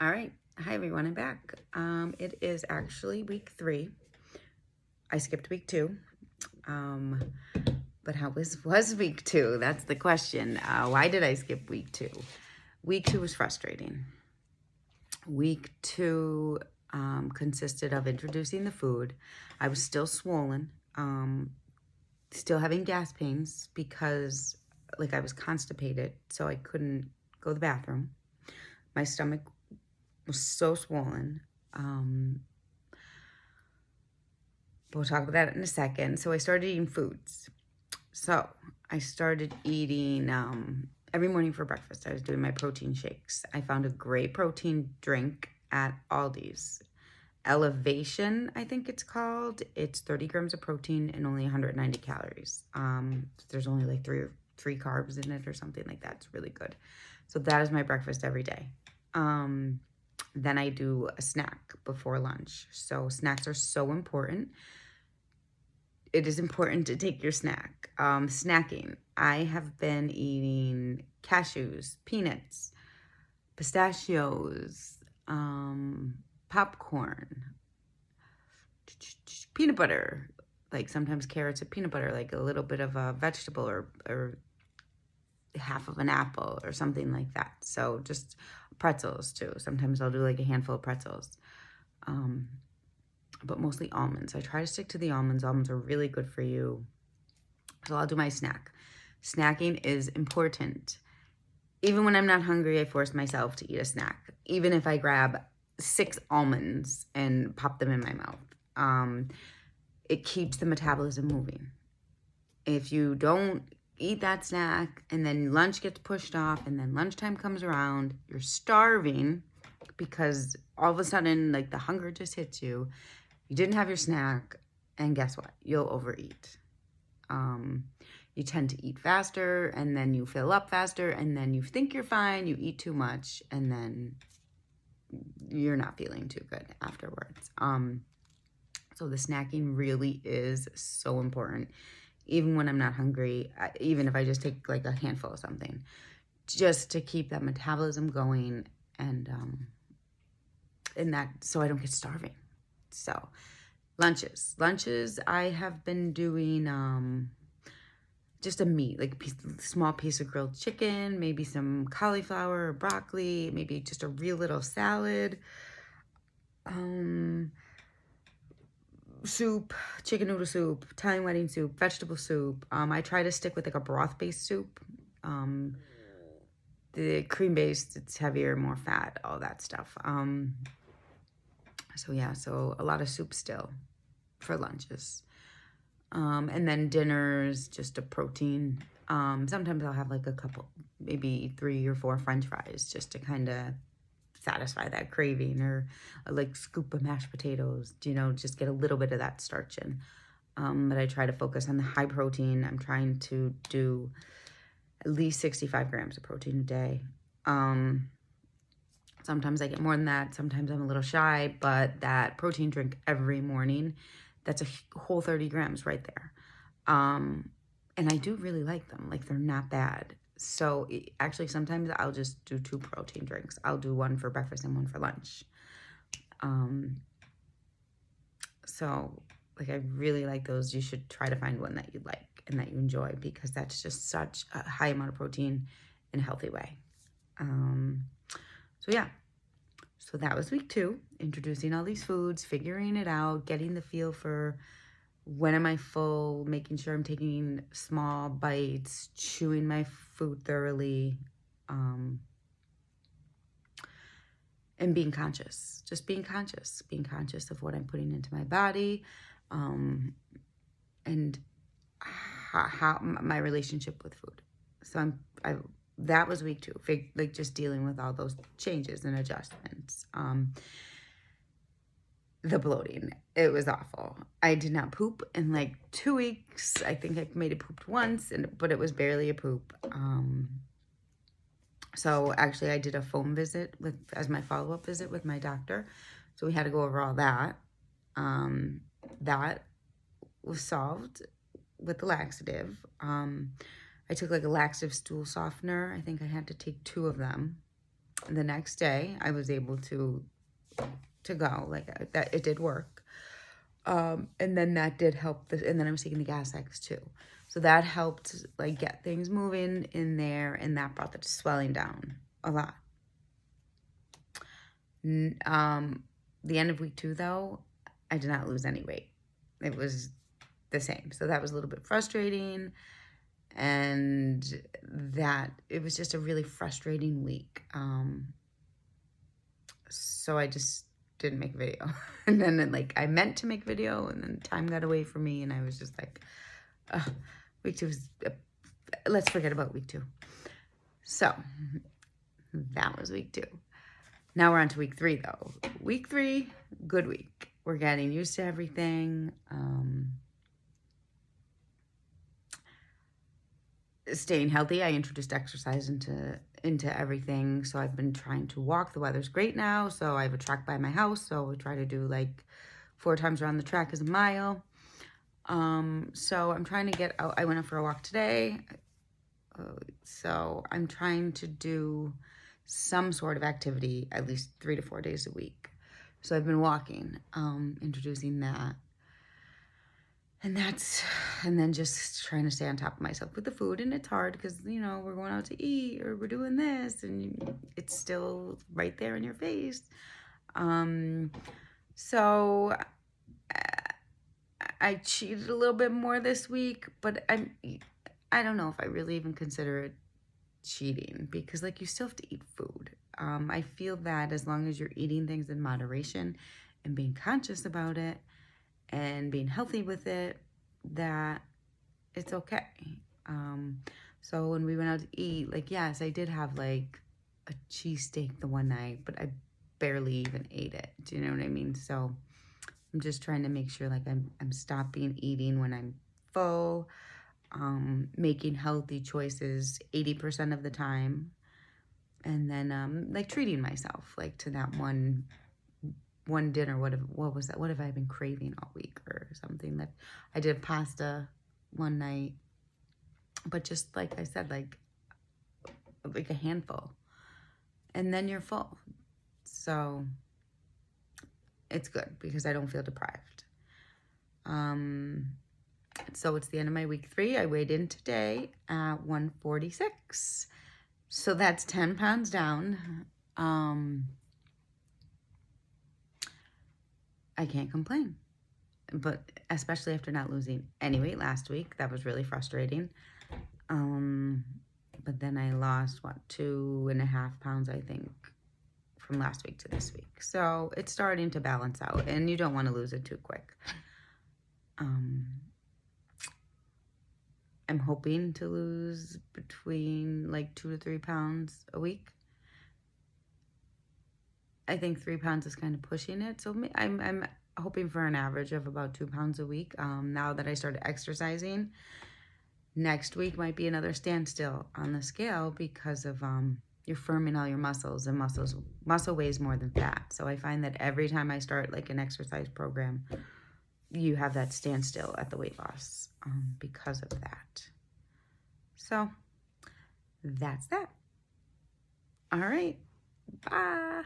All right. Hi, everyone. I'm back. It is actually week 3. I skipped week 2. But how was week 2? That's the question. Why did I skip week 2? Week 2 was frustrating. Week 2 consisted of introducing the food. I was still swollen, still having gas pains because I was constipated, so I couldn't go to the bathroom. My stomach was so swollen. We'll talk about that in a second. So I started eating foods. So I started eating every morning for breakfast. I was doing my protein shakes. I found a great protein drink at Aldi's. Elevation, I think it's called. It's 30 grams of protein and only 190 calories. There's only like three carbs in it or something like that. It's really good. So that is my breakfast every day. Then I do a snack before lunch. So snacks are so important. It is important to take your snack. Snacking. I have been eating cashews, peanuts, pistachios, popcorn, peanut butter, like sometimes carrots and peanut butter, like a little bit of a vegetable or half of an apple or something like that. So just pretzels too. Sometimes I'll do like a handful of pretzels. But mostly almonds. I try to stick to the almonds. Almonds are really good for you. So I'll do my snack. Snacking is important. Even when I'm not hungry, I force myself to eat a snack. Even if I grab 6 almonds and pop them in my mouth. It keeps the metabolism moving. If you don't eat that snack and then lunch gets pushed off and then lunchtime comes around, you're starving because all of a sudden like the hunger just hits you. You didn't have your snack, and guess what? You'll overeat. You tend to eat faster, and then you fill up faster, and then you think you're fine, you eat too much, and then you're not feeling too good afterwards. So the snacking really is so important. Even when I'm not hungry, even if I just take like a handful of something, just to keep that metabolism going and that so I don't get starving. So lunches, I have been doing just a meat, like a small piece of grilled chicken, maybe some cauliflower or broccoli, maybe just a real little salad, soup, chicken noodle soup, Italian wedding soup, vegetable soup. I try to stick with like a broth-based soup. The cream-based, it's heavier, more fat, all that stuff. So a lot of soup still for lunches. And then dinners, just a protein. Sometimes I'll have like a couple, maybe 3 or 4 French fries just to kind of satisfy that craving, or like scoop of mashed potatoes, just get a little bit of that starch in. But I try to focus on the high protein. I'm trying to do at least 65 grams of protein a day. Sometimes I get more than that. Sometimes I'm a little shy, but that protein drink every morning, that's a whole 30 grams right there. And I do really like them. Like, they're not bad. So actually, sometimes I'll just do 2 protein drinks. I'll do one for breakfast and one for lunch. So like, I really like those. You should try to find one that you like and that you enjoy, because that's just such a high amount of protein in a healthy way. So yeah, so that was week 2, introducing all these foods, figuring it out, getting the feel for when am I full, making sure I'm taking small bites, chewing my food thoroughly, and being conscious, just being conscious of what I'm putting into my body, and how my relationship with food. So that was week 2, like just dealing with all those changes and adjustments. The bloating, it was awful. I did not poop in like 2 weeks. I think I maybe pooped once, but it was barely a poop. So actually I did a phone visit as my follow-up visit with my doctor. So we had to go over all that. That was solved with the laxative. I took like a laxative stool softener. I think I had to take 2 of them. the next day I was able to go, like that. It did work. And then that did help. And then I was taking the gastric too. So that helped like get things moving in there, and that brought the swelling down a lot. The end of week 2 though, I did not lose any weight. It was the same. So that was a little bit frustrating, and that it was just a really frustrating week. So I just didn't make a video. And then like I meant to make a video, and then time got away from me, and I was just like, week 2 was, let's forget about week 2. So that was week 2. Now we're on to week 3 though. Week 3, good week. We're getting used to everything. Staying healthy. I introduced exercise into everything. So I've been trying to walk. The weather's great now. So I have a track by my house. So we try to do like 4 times around the track is a mile. So I'm trying to get out. I went out for a walk today. So I'm trying to do some sort of activity at least 3 to 4 days a week. So I've been walking, introducing that. And then just trying to stay on top of myself with the food. And it's hard because, you know, we're going out to eat or we're doing this and it's still right there in your face. So I cheated a little bit more this week, but I don't know if I really even consider it cheating, because like you still have to eat food. I feel that as long as you're eating things in moderation and being conscious about it, and being healthy with it, that it's okay. So when we went out to eat, like, yes, I did have like a cheesesteak the one night, but I barely even ate it. Do you know what I mean? So I'm just trying to make sure like I'm stopping eating when I'm full, making healthy choices 80% of the time, and then like treating myself like to that one dinner. What was that? What have I been craving all week or something? That I did pasta one night, but just like I said, like a handful, and then you're full. So it's good because I don't feel deprived. So it's the end of my week 3. I weighed in today at 146. So that's 10 pounds down. I can't complain, but especially after not losing any weight last week, that was really frustrating. But then I lost 2.5 pounds, I think, from last week to this week. So it's starting to balance out, and you don't want to lose it too quick. I'm hoping to lose between like 2 to 3 pounds a week. I think 3 pounds is kind of pushing it. So I'm hoping for an average of about 2 pounds a week. Now that I started exercising, next week might be another standstill on the scale because of you're firming all your muscles, and muscle weighs more than fat. So I find that every time I start like an exercise program, you have that standstill at the weight loss because of that. So that's that. All right. Bye.